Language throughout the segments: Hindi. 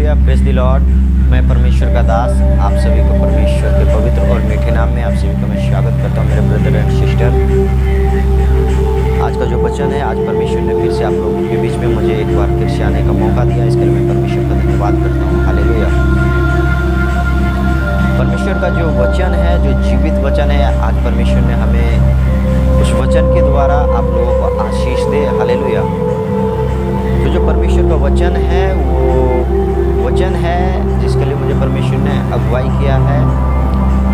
Hallelujah, praise the Lord. मैं परमेश्वर का दास आप सभी को परमेश्वर के पवित्र और मीठे नाम में आप सभी को मैं स्वागत करता हूँ मेरे ब्रदर एंड सिस्टर। आज का जो वचन है, आज परमेश्वर ने फिर से आप लोगों के बीच में मुझे एक बार फिर से आने का मौका दिया, इसके लिए मैं परमेश्वर का धन्यवाद करता हूँ। हालेलुया। परमेश्वर का जो वचन है, जो जीवित वचन है, आज परमेश्वर ने हमें उस वचन के द्वारा आप लोगों को आशीष दे। हालेलुया। तो जो परमेश्वर का वचन है वो वचन है जिसके लिए मुझे परमेश्वर ने अगुवाई किया है,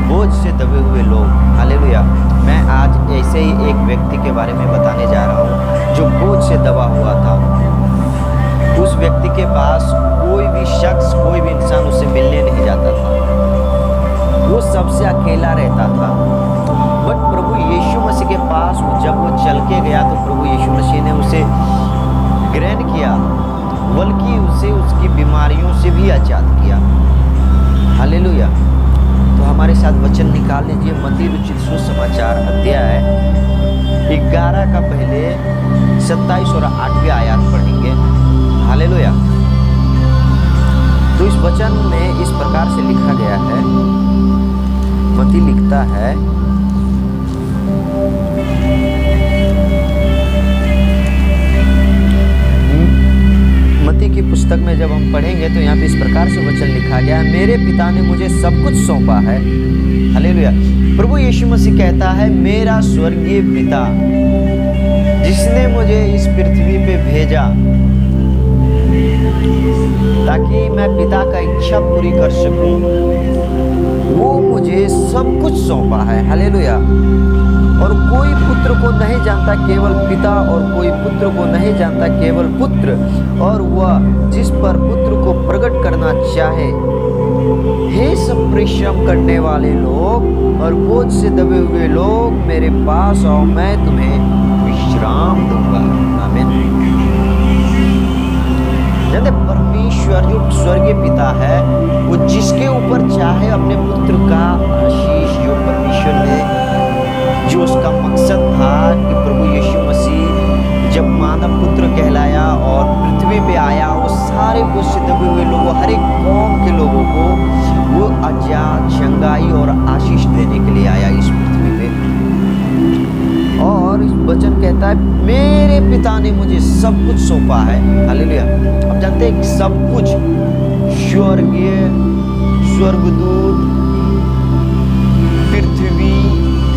बोझ से दबे हुए लोग। हालेलुया। मैं आज ऐसे ही एक व्यक्ति के बारे में बताने जा रहा हूँ जो बोझ से दबा हुआ था। उस व्यक्ति के पास कोई भी शख्स, कोई भी इंसान उससे मिलने नहीं जाता था, वो सबसे अकेला रहता था। बट प्रभु यीशु मसीह के पास जब वो चल के गया तो प्रभु यीशु मसीह ने उसे ग्रहण किया, बल्कि उसे उसकी बीमारियों से भी आजाद किया। हालेलुया। तो हमारे साथ वचन निकाल लीजिए, मत्ती रचित सुसमाचार अध्याय 11 का पहले 27 और 8वें आयत पढ़ेंगे। हालेलुया। तो इस वचन में इस प्रकार से लिखा गया है, मत्ती लिखता है, मत्ती की पुस्तक में जब हम पढ़ेंगे तो यहाँ पे इस प्रकार से वचन लिखा गया है, मेरे पिता ने मुझे सब कुछ सौंपा है। हालेलुया। प्रभु यीशु मसीह कहता है, मेरा स्वर्गीय पिता जिसने मुझे इस पृथ्वी पे भेजा ताकि मैं पिता का इच्छा पूरी कर सकूं, वो मुझे सब कुछ सौंपा है। हालेलुया। और कोई पुत्र को नहीं जानता केवल पिता, और कोई पुत्र को नहीं जानता केवल पुत्र, और वह जिस पर पुत्र को प्रकट करना चाहे। हे सब परिश्रम करने वाले लोग और बोझ से दबे हुए लोग, मेरे पास आओ, मैं तुम्हें विश्राम दूंगा। आमीन। जानते परमेश्वर जो स्वर्गीय पिता है, वो जिसके ऊपर चाहे अपने पुत्र का आशीष, जो परमेश्वर ने जो उसका मकसद था कि प्रभु यीशु मसीह जब मानव पुत्र कहलाया और पृथ्वी पे आया, वो सारे बोझ से दबे हुए लोगों, हर एक कौम के लोगों को वो आजाद, चंगाई और आशीष देने के लिए आया इस पृथ्वी पे। और इस वचन कहता है, मेरे पिता ने मुझे सब कुछ सौंपा है। हालेलुया। अब जानते हैं कि सब कुछ, स्वर्गीय, स्वर्गदूत, पृथ्वी,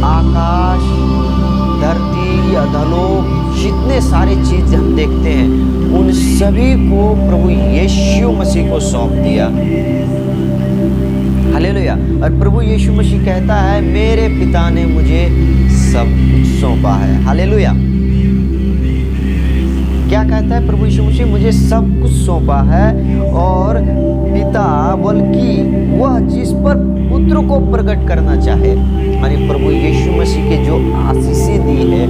आकाश, धरती, अधोलोक, जितने सारे चीज हम देखते हैं, उन सभी को प्रभु यीशु मसीह को सौंप दिया। हालेलुया। और प्रभु यीशु मसीह कहता है, मेरे पिता ने मुझे सब कुछ सौंपा है। हालेलुया। क्या कहता है प्रभु यीशु मसीह? मुझे सब कुछ सौंपा है, और पिता, बल्कि वह जिस पर पुत्र को प्रकट करना चाहे, यानी प्रभु यीशु मसीह के जो आशीषें दी है,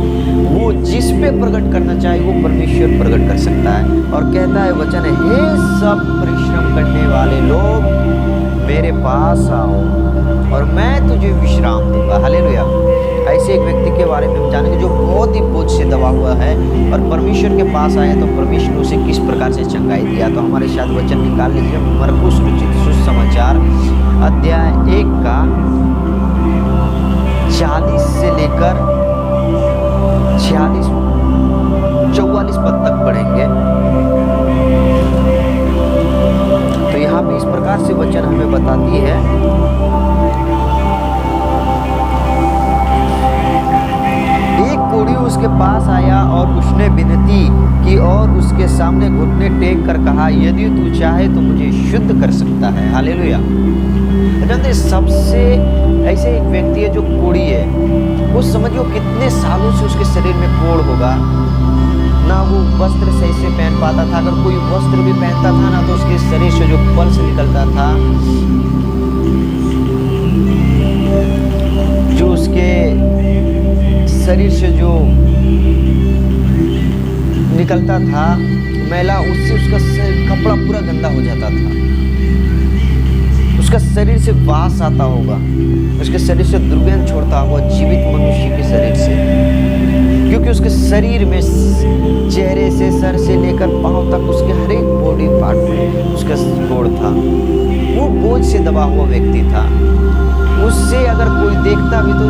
वो जिस पे प्रकट करना चाहे वो परमेश्वर प्रकट कर सकता है। और कहता है वचन है, हे सब परिश्रम करने वाले लोग, मेरे पास आओ और मैं तुझे विश्राम दूंगा। हालेलुया। ऐसे एक व्यक्ति के बारे में हम जानेंगे जो बहुत ही बोझ से दबा हुआ है और परमेश्वर के पास आया तो परमेश्वर ने उसे किस प्रकार से चंगाई दिया। तो हमारे साथ वचन निकाल लीजिए, मरकुस रचित सुसमाचार अध्याय 1 का 40 से लेकर 44 पद तक पढ़ेंगे। तो यहाँ पे इस प्रकार से वचन हमें बताती है, एक कोढ़ी उसके पास आया और उसने विनती की और उसके सामने घुटने टेक कर कहा, यदि तू चाहे तो मुझे शुद्ध कर सकता है। हालेलुया। जानते सबसे ऐसे एक व्यक्ति है जो कोढ़ी है, वो समझो कितने सालों से उसके शरीर में कोढ़ होगा, ना वो वस्त्र सही से पहन पाता था, अगर कोई वस्त्र भी पहनता था ना तो उसके शरीर से जो पल्स निकलता था, जो उसके शरीर से जो निकलता था मैला, उससे उसका कपड़ा पूरा गंदा हो जाता था, उसका शरीर से वास आता होगा, उसके शरीर से दुर्गंध छोड़ता होगा जीवित मनुष्य के शरीर से, क्योंकि उसके शरीर में चेहरे से, सर से लेकर पांव तक उसके हर एक बॉडी पार्ट में उसका कोड़ था। वो बोझ से दबा हुआ व्यक्ति था। उससे अगर कोई देखता भी तो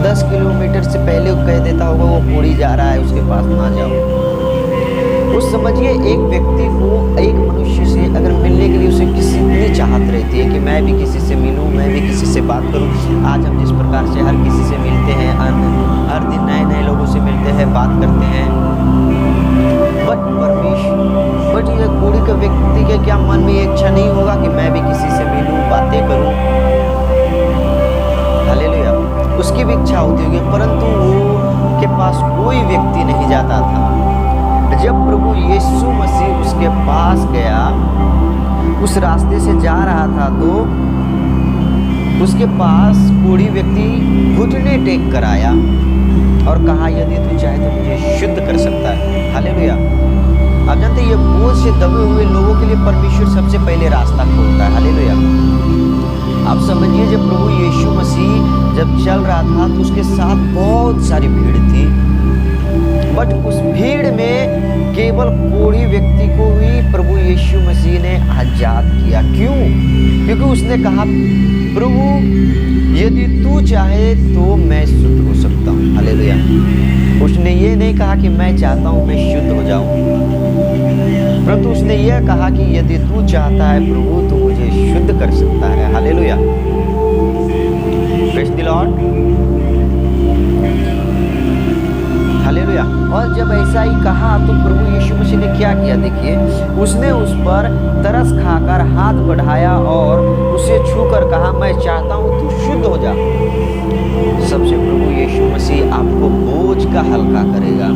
10 किलोमीटर से पहले वो कह देता होगा वो कोड़ी जा रहा है, उसके पास ना जाओ। उस समझिए एक व्यक्ति को, एक मनुष्य से अगर मिलने के लिए उसे कितनी चाहत रहती है कि मैं भी किसी से मिलूं, मैं भी किसी से बात करूं। आज हम जिस प्रकार से हर किसी से मिलते हैं, हर दिन नए नए लोगों से मिलते हैं, बात करते हैं, बट ये कोड़ी के व्यक्ति के क्या मन में इच्छा नहीं होगा कि मैं भी किसी से मिलूं, बातें करूं। हालेलुया। उसकी भी इच्छा होती होगी, परंतु वो के पास कोई व्यक्ति नहीं जाता था। जब प्रभु यीशु मसीह उसके पास गया, उस रास्ते से जा रहा था, तो उसके पास कोढ़ी व्यक्ति घुटने टेक कर आया और कहा यदि तू चाहे तो मुझे शुद्ध कर सकता है। हालेलुया। आप जानते हैं ये बोझ से दबे हुए लोगों के लिए परमेश्वर सबसे पहले रास्ता खोलता है। हालेलुया। आप समझिए जब प्रभु यीशु मसीह जब चल रहा था तो उसके साथ बहुत सारी भीड़ थी, बट उस भीड़ में केवल कोढ़ी व्यक्ति को ही प्रभु यीशु मसीह ने आजाद किया। क्यों? क्योंकि उसने कहा प्रभु यदि तू चाहे तो मैं शुद्ध हो सकता हूँ। हालेलुया। उसने ये नहीं कहा कि मैं चाहता हूँ मैं शुद्ध हो जाऊं, परंतु उसने यह कहा कि यदि तू चाहता है प्रभु तो मुझे शुद्ध कर सकता है। Hallelujah. Praise the Lord. Hallelujah. और जब ऐसा ही कहा तो प्रभु यीशु मसीह ने क्या किया? देखिए, उसने उस पर तरस खाकर हाथ बढ़ाया और उसे छूकर कहा मैं चाहता हूँ तू शुद्ध हो जा। सबसे प्रभु यीशु मसीह आपको बोझ का हल्का करेगा।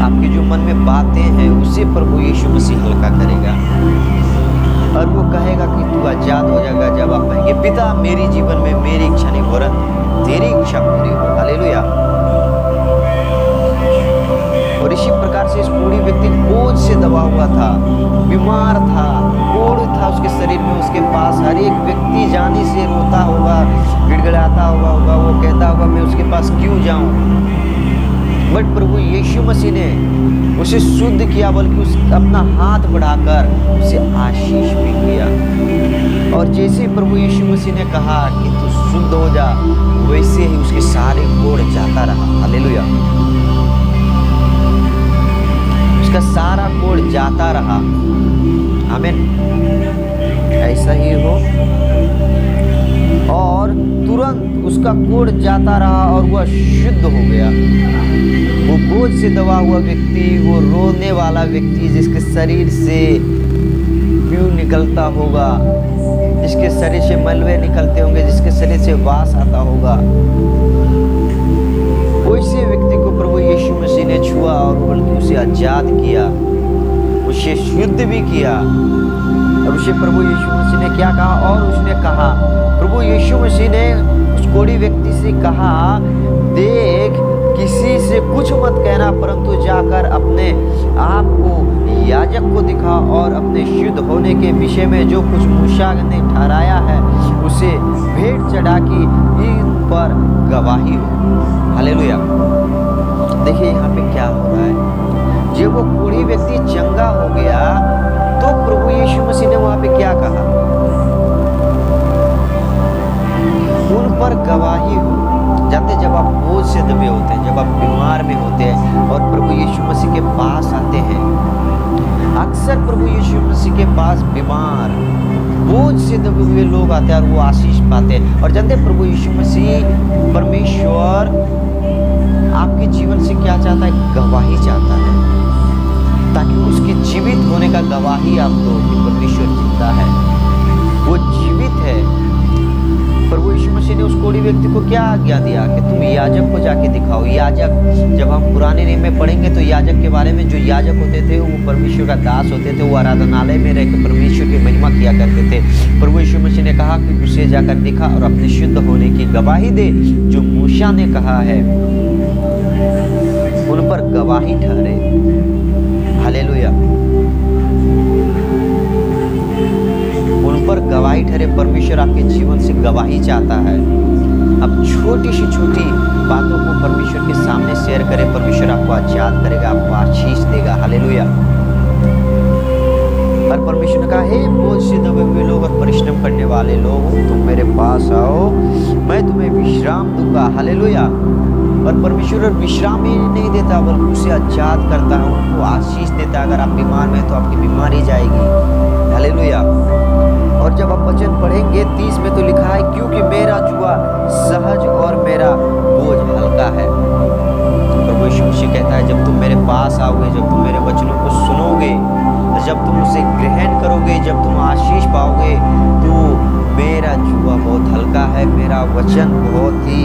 आपकी जो मन में बातें हैं उसे प्रभु यीशु मसीह हल्का करेगा और वो कहेगा कि तू आजाद हो जाएगा जब आप कहेंगे पिता मेरी जीवन में मेरी इच्छा नहीं वरन तेरी इच्छा पूरी हो। हालेलुया। और इसी प्रकार से इस कोढ़ी व्यक्ति बोझ से दबा हुआ था, बीमार था, कोढ़ था उसके शरीर में। उसके पास हर एक व्यक्ति जाने से रोता होगा, गिड़गिड़ाता होगा, वो कहता होगा मैं उसके पास क्यों जाऊं। बट प्रभु यीशु मसीह ने उसे शुद्ध किया, बल्कि उस अपना हाथ बढ़ाकर उसे आशीष भी किया। और जैसे ही प्रभु यीशु मसीह ने कहा कि तू शुद्ध हो जा, वैसे ही उसके सारे कोढ़ जाता रहा। हालेलुया। उसका सारा कोढ़ जाता रहा। आमीन। ऐसा ही हो। और तुरंत उसका कोढ़ जाता रहा और वह शुद्ध हो गया। वो बोझ से दबा हुआ व्यक्ति, वो रोने वाला व्यक्ति जिसके शरीर से प्यू निकलता होगा, जिसके शरीर से मलबे निकलते होंगे, जिसके शरीर से वास आता होगा, वैसे व्यक्ति को प्रभु यीशु मसीह ने छुआ और बल्कि उसे आजाद किया, उसे शुद्ध भी किया। और उसे प्रभु यीशु मसीह ने क्या कहा? और उसने कहा, प्रभु यीशु मसीह ने उस कोढ़ी व्यक्ति से कहा देख किसी से कुछ मत कहना, परंतु जाकर अपने आप को याजक को दिखा और अपने शुद्ध होने के विषय में जो कुछ मूसा ने ठहराया है उसे भेंट चढ़ा की ईद पर गवाही हो। हालेलुया। देखिए यहाँ पे क्या हो रहा है। जब वो कोढ़ी व्यक्ति चंगा हो गया तो प्रभु यीशु मसीह ने वहां पे क्या कहा? उन पर गवाही हो। जानते जब आप बोझ से दबे होते हैं, जब आप बीमार में होते हैं और प्रभु यीशु मसीह के पास आते हैं, अक्सर प्रभु यीशु मसीह के पास बीमार बोझ से दबे हुए लोग आते हैं और वो आशीष पाते हैं। और जानते प्रभु यीशु मसीह परमेश्वर आपके जीवन से क्या चाहता है? गवाही चाहता है, ताकि उसके जीवित होने का गवाही आप दो कि परमेश्वर जिंदा है, वो जीवित है। प्रभु यीशु मसीह ने उस कोढ़ी व्यक्ति को क्या आज्ञा दिया कि तुम याजक को जाके दिखाओ। याजक, जब हम पुराने नियम में पढ़ेंगे तो याजक के बारे में, जो याजक होते थे वो परमेश्वर का दास होते थे, वो आराधनालय में रहकर परमेश्वर की महिमा किया करते थे। प्रभु यीशु मसीह ने कहा कि उसे जाकर दिखा और अपने शुद्ध होने की गवाही दे, जो मूसा ने कहा है उन पर गवाही ठहरे। हालेलुया। उन पर गवाही ठहरे। परमेश्वर आपके जीवन से गवाही चाहता है। अब छोटी सी छोटी बातों को परमेश्वर के सामने शेयर करें, परमेश्वर आपको आजाद करेगा, आपको आशीष देगा। हालेलुया। और परमेश्वर ने कहा, हे बोझ से दबे हुए लोग और परिश्रम करने वाले लोग, तुम मेरे पास आओ, मैं तुम्हें विश्राम दूंगा। हालेलुया। और परमेश्वर विश्राम ही नहीं देता बल्कि उसे आजाद करता है, उनको आशीष देता है। अगर आप बीमार में तो आपकी बीमारी जाएगी। हालेलुया। और जब आप वचन पढ़ेंगे 30 में तो लिखा है, क्योंकि मेरा जुआ सहज और मेरा बोझ हल्का है। प्रभु यीशु मसीह कहता है, जब तुम मेरे पास आओगे, जब तुम मेरे वचनों को सुनोगे, जब तुम उसे ग्रहण करोगे, जब तुम आशीष पाओगे, तो मेरा जुआ बहुत हल्का है, मेरा वचन बहुत ही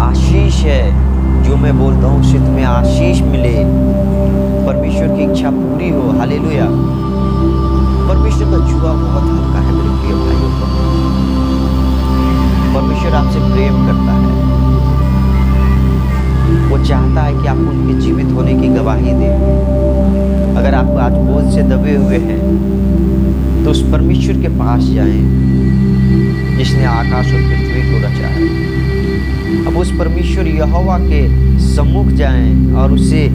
आशीष है। जो मैं बोलता हूँ उससे तुम्हें आशीष मिले, परमेश्वर की इच्छा पूरी हो। हालेलुया। परमेश्वर का जुआ बहुत हल्का है मेरे प्रिय भाइयों को। परमेश्वर आपसे प्रेम करता है, वो चाहता है कि आप उनके जीवित होने की गवाही दें। अगर आप आज बोझ से दबे हुए हैं तो उस परमेश्वर के पास जाएं जिसने आकाश और पृथ्वी को रचा है। अब उस परमेश्वर यहोवा के सम्मुख जाएं और उसे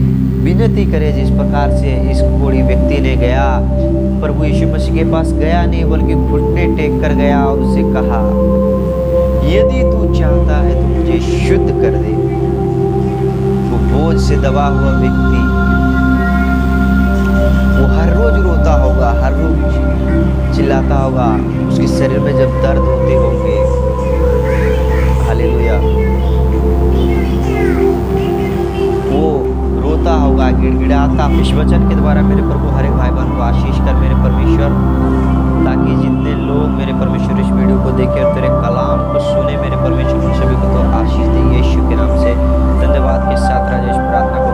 विनती करें, जिस प्रकार से इस कोढ़ी व्यक्ति ने गया, प्रभु यीशु मसीह के पास गया नहीं बल्कि घुटने टेक कर गया और उसे कहा, यदि तू चाहता है तो मुझे शुद्ध कर दे। वो बोझ से दबा हुआ व्यक्ति वो हर रोज रोता होगा, हर रोज चिल्लाता होगा, उसके शरीर में जब दर्द होते होंगे। हालेलुया। वो रोता होगा, गिड़गिड़ाता। इस वचन के द्वारा मेरे प्रभु हर एक भाई बहन को आशीष कर मेरे परमेश्वर, ताकि जितने लोग मेरे परमेश्वर इस वीडियो को देखें और तेरे कलाम को सुने, मेरे परमेश्वर सभी को तो आशीष दे। यीशु के नाम से धन्यवाद के साथ राजेश प्रार्थना को